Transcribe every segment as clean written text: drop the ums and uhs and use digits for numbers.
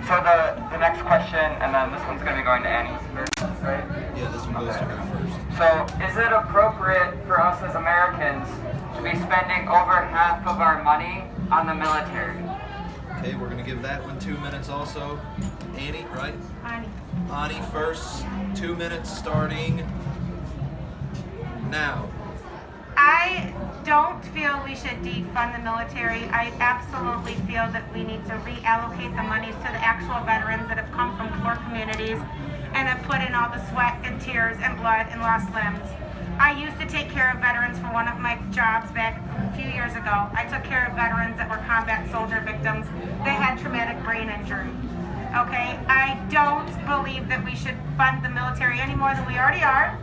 So the next question, and then this one's going to be going to Annie first, right? Yeah, this one goes to her first. So is it appropriate for us as Americans to be spending over half of our money on the military? Okay, we're going to give that one 2 minutes also. Annie, right? Annie first. 2 minutes starting now. I don't feel we should defund the military. I absolutely feel that we need to reallocate the monies to the actual veterans that have come from poor communities and have put in all the sweat and tears and blood and lost limbs. I used to take care of veterans for one of my jobs back a few years ago. I took care of veterans that were combat soldier victims. They had traumatic brain injury. Okay, I don't believe that we should fund the military any more than we already are.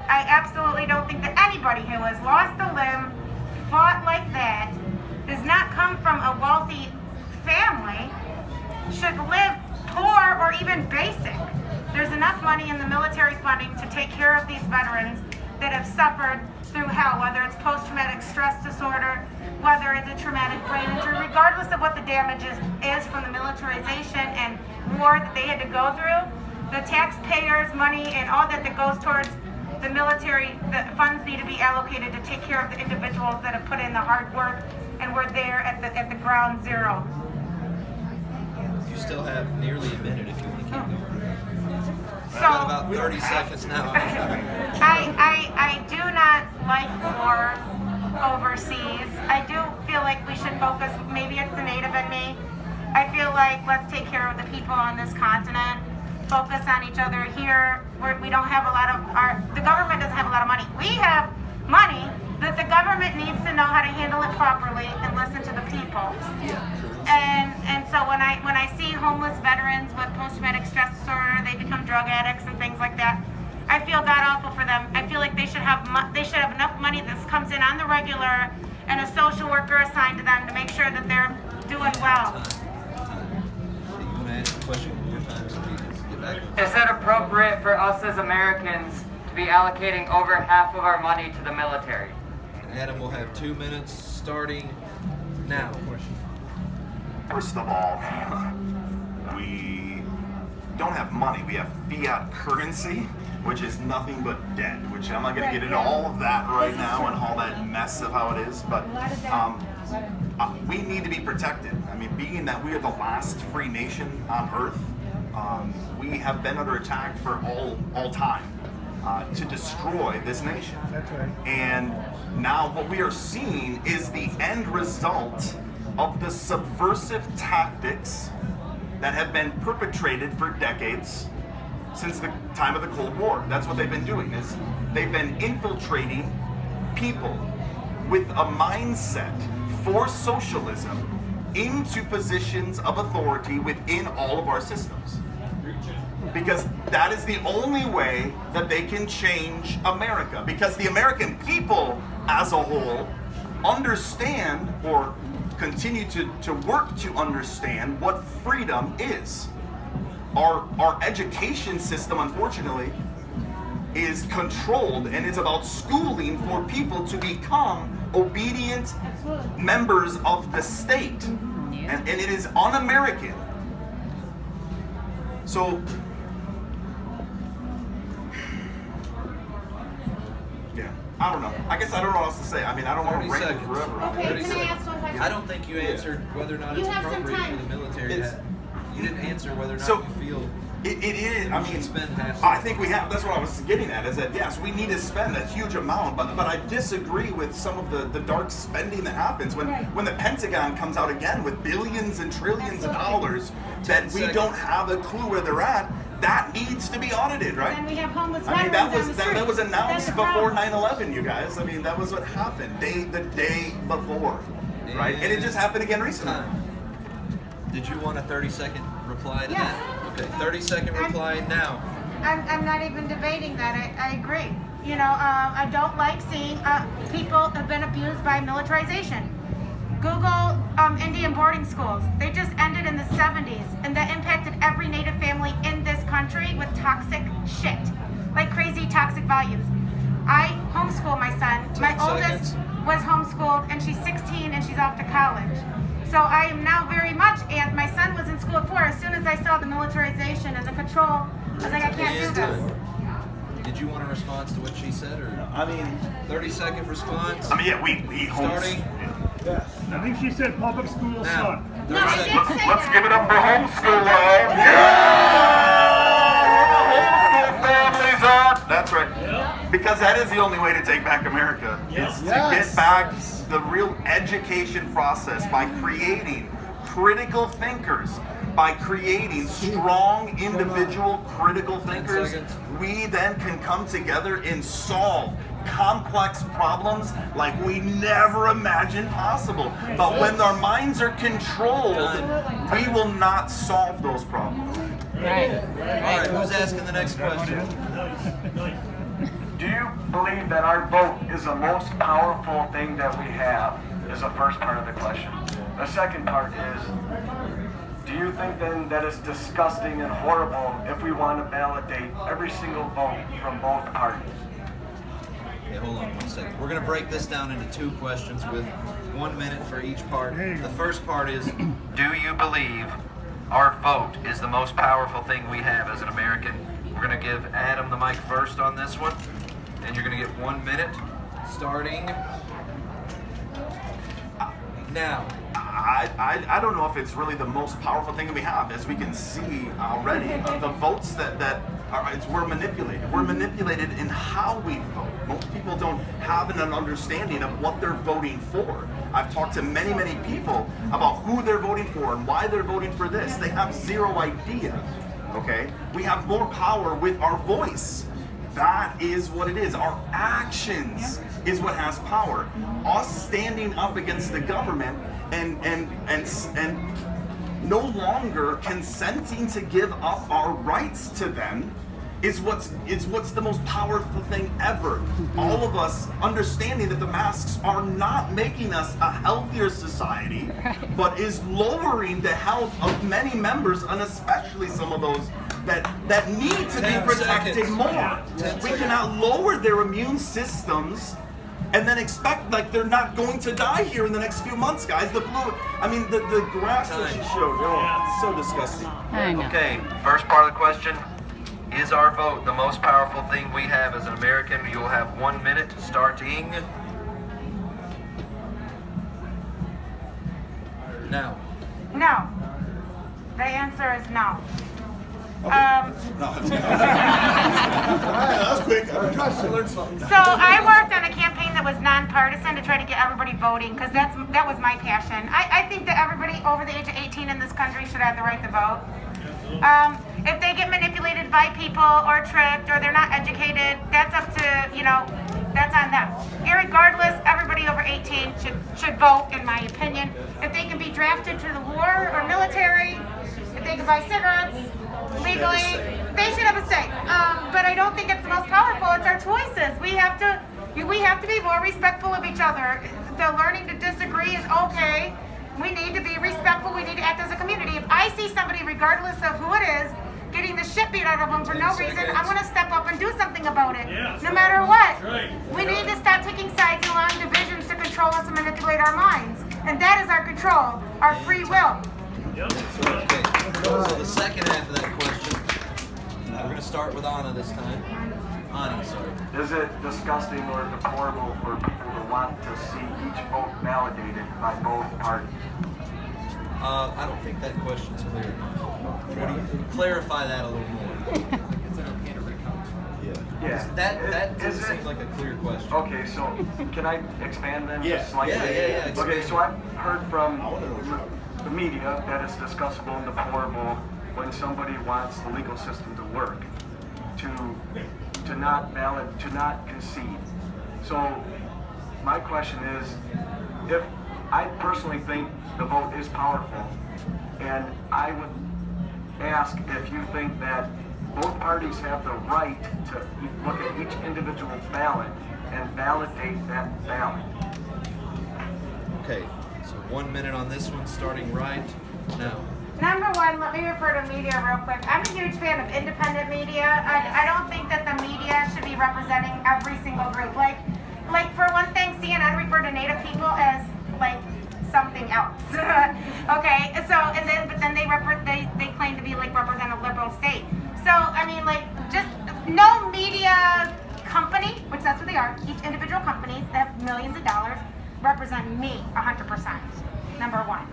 I absolutely don't think that anybody who has lost a limb, fought like that, does not come from a wealthy family, should live poor or even basic. There's enough money in the military funding to take care of these veterans that have suffered through hell, whether it's post-traumatic stress disorder, whether it's a traumatic brain injury, regardless of what the damage is from the militarization and war that they had to go through. The taxpayers' money and all that goes towards the military, the funds need to be allocated to take care of the individuals that have put in the hard work and were there at the ground zero. You still have nearly a minute if you want to keep going. So, I've got about 30 seconds now. I do not like war overseas. I do feel like we should focus, maybe it's the native in me. I feel like let's take care of the people on this continent. Focus on each other here. We don't have a lot of the government doesn't have a lot of money. We have money, but the government needs to know how to handle it properly and listen to the people. And so when I see homeless veterans with post-traumatic stress disorder, they become drug addicts and things like that, I feel god awful for them. I feel like they should have enough money that comes in on the regular and a social worker assigned to them to make sure that they're doing well. You want to ask a question one more time so we can get back? Is it appropriate for us as Americans to be allocating over half of our money to the military? Adam will have 2 minutes starting now. First of all, we don't have money. We have fiat currency, which is nothing but debt, which I'm not going to get into all of that right now and all that mess of how it is, but we need to be protected. I mean, being that we are the last free nation on earth, we have been under attack for all time to destroy this nation. That's right. And now what we are seeing is the end result of the subversive tactics that have been perpetrated for decades since the time of the Cold War. That's what they've been doing, is they've been infiltrating people with a mindset for socialism into positions of authority within all of our systems. Because that is the only way that they can change America. Because the American people as a whole understand, or continue to work to understand, what freedom is. Our education system, unfortunately, is controlled, and it's about schooling for people to become obedient members of the state. And it is un-American. So, yeah, I don't know. I guess I don't know what else to say. I mean, I don't want to 30 ramble seconds. forever. Okay, can I ask one question? I don't think you answered whether or not it's You have some appropriate time. for the military. It's- You didn't answer whether or not So- you feel It is. I we should mean, spend half. I think we have. That's what I was getting at. Is that yes, we need to spend a huge amount, but I disagree with some of the dark spending that happens when the Pentagon comes out again with billions and trillions of dollars that we don't have a clue where they're at. That needs to be audited, right? And we have homeless I mean, veterans that on was the street. that was announced That's a before problem. 9/11, you guys. I mean, that was what happened the day before, right? And it just happened again recently. Time. Did you want a 30-second reply to Yes. that? Okay, 30-second reply now. I'm not even debating that. I agree. You know, I don't like seeing people have been abused by militarization. Google Indian boarding schools. They just ended in the 70s, and that impacted every Native family in this country with toxic shit, like crazy toxic volumes. I homeschool my son. My 10 oldest seconds. was homeschooled, and she's 16 and she's off to college. So I am now very much, and my son was in school at 4. As soon as I saw the militarization and the control, I was like, I can't do this. Did you want a response to what she said, or I mean, 30-second response? I mean, yeah, we Starting Yes. I think she said public school now. son. 30 No, I did seconds. say let's that. give it up for homeschool love. Yeah! Homeschool families up. That's right. Because that is the only way to take back America. Is to get back the real education process by creating critical thinkers, by creating strong individual critical thinkers. seconds. We then can come together and solve complex problems like we never imagined possible. But when our minds are controlled, we will not solve those problems. All right, who's asking the next question? Do you believe that our vote is the most powerful thing that we have? Is the first part of the question. The second part is, do you think then that it's disgusting and horrible if we want to validate every single vote from both parties? Okay, hold on 1 second. We're going to break this down into 2 questions with 1 minute for each part. The first part is, do you believe our vote is the most powerful thing we have as an American? We're going to give Adam the mic first on this one, and you're going to get 1 minute starting now. I don't know if it's really the most powerful thing that we have. As we can see already, the votes that are, we're manipulated. We're manipulated in how we vote. Most people don't have an understanding of what they're voting for. I've talked to many, many people about who they're voting for and why they're voting for this. They have zero idea, okay? We have more power with our voice. That is what it is. Our actions is what has power. Us standing up against the government and no longer consenting to give up our rights to them is what's the most powerful thing ever. All of us understanding that the masks are not making us a healthier society, but is lowering the health of many members, and especially some of those that need to be protected more. We cannot lower their immune systems and then expect like they're not going to die here in the next few months, guys. The flu, I mean, the graphs that she showed, it's so disgusting. I know. Okay, first part of the question. Is our vote the most powerful thing we have as an American? You'll have 1 minute starting now. No. The answer is no. That was quick. I learned something. So I worked on a campaign that was nonpartisan to try to get everybody voting, because that was my passion. I think that everybody over the age of 18 in this country should have the right to vote. If they get manipulated by people or tricked or they're not educated, that's up to, that's on them. Irregardless, everybody over 18 should vote, in my opinion. If they can be drafted to the war or military, if they can buy cigarettes legally, they should have a say. But I don't think it's the most powerful. It's our choices. We have to be more respectful of each other. The learning to disagree is okay. We need to be respectful. We need to act as a community. If I see somebody, regardless of who it is, getting the shit beat out of them for no reason, I'm going to step up and do something about it. No matter what. We need to stop taking sides and allowing divisions to control us and manipulate our minds. And that is our control, our free will. Okay, so the second half of that question, we're going to start with Anna this time. Ani, sorry. Is it disgusting or deplorable for people to want to see each vote validated by both parties? I don't think that question's clear enough. Clarify that a little more. Yeah. That doesn't Is it- seem like a clear question. Okay, so can I expand then? Yeah. Just slightly? Yeah, expand. Okay, so I've heard from the media that it's discussable and deplorable when somebody wants the legal system to work, to not concede. So my question is, if I personally think the vote is powerful, and I would ask if you think that both parties have the right to look at each individual ballot and validate that ballot. Okay, so 1 minute on this one, starting right now. Number one, let me refer to media real quick. I'm a huge fan of independent media. I don't think that the media should be representing every single group. Like for one thing, CNN referred to Native people as like something else. Okay, so but then they claim to be like represent a liberal state. So I mean, like, just no media company, which that's what they are. Each individual companies that have millions of dollars represent me 100%. Number one.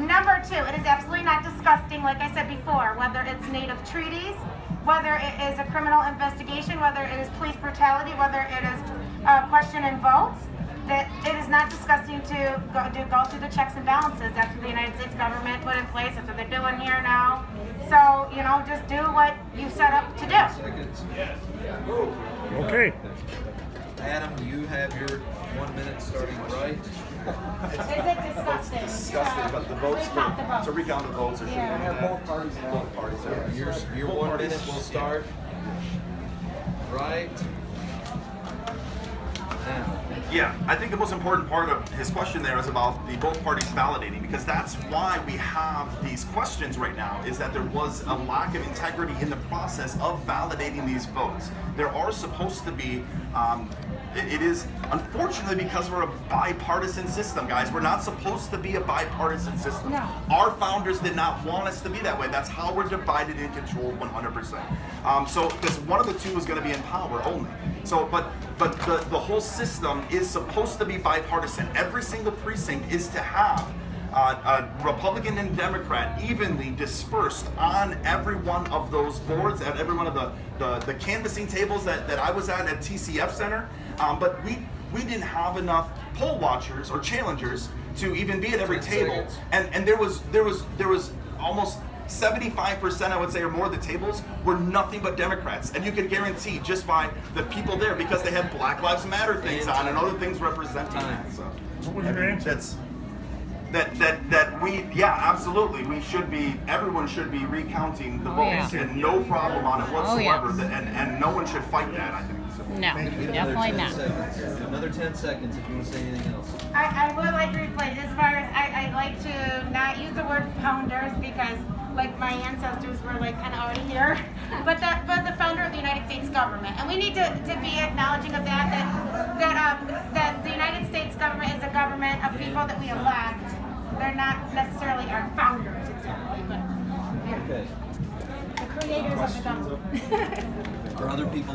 Number two, it is absolutely not disgusting, like I said before, whether it's native treaties, whether it is a criminal investigation, whether it is police brutality, whether it is question and votes, that it is not disgusting to go through the checks and balances. That's what the United States government put in place. That's what they're doing here now. So, you know, just do what you set up to do. Okay. Adam, you have your 1 minute starting right. Is it disgusting? Disgusting, but the votes Recount the votes. to recount the votes are Yeah. both parties and both parties. Your 1 minute will start right now. Yeah, I think the most important part of his question there is about the both parties validating, because that's why we have these questions right now, is that there was a lack of integrity in the process of validating these votes. There are supposed to be, it is unfortunately because we're a bipartisan system, guys. We're not supposed to be a bipartisan system. No. Our founders did not want us to be that way. That's how we're divided and controlled 100%. So, because one of the two is going to be in power only. So, but the whole system is supposed to be bipartisan. Every single precinct is to have a Republican and Democrat evenly dispersed on every one of those boards, at every one of the canvassing tables that I was at TCF Center. But we didn't have enough poll watchers or challengers to even be at every table. And there was almost 75%, I would say, or more of the tables were nothing but Democrats. And you can guarantee just by the people there, because they had Black Lives Matter things on and other things representing that. So, What was your answer? that we, yeah, absolutely, everyone should be recounting the votes, yeah. and no problem on it whatsoever. Oh, yeah. And no one should fight that, I think. So. No, definitely not. Another 10 seconds if you want to say anything else. I would like to replace, as far as I like to not use the word founders, because like my ancestors were like kind of already here, but the founder of the United States government, and we need to be acknowledging of that the United States government is a government of people that we elect. They're not necessarily our founders exactly, but yeah. Okay. The creators of the government. Are other people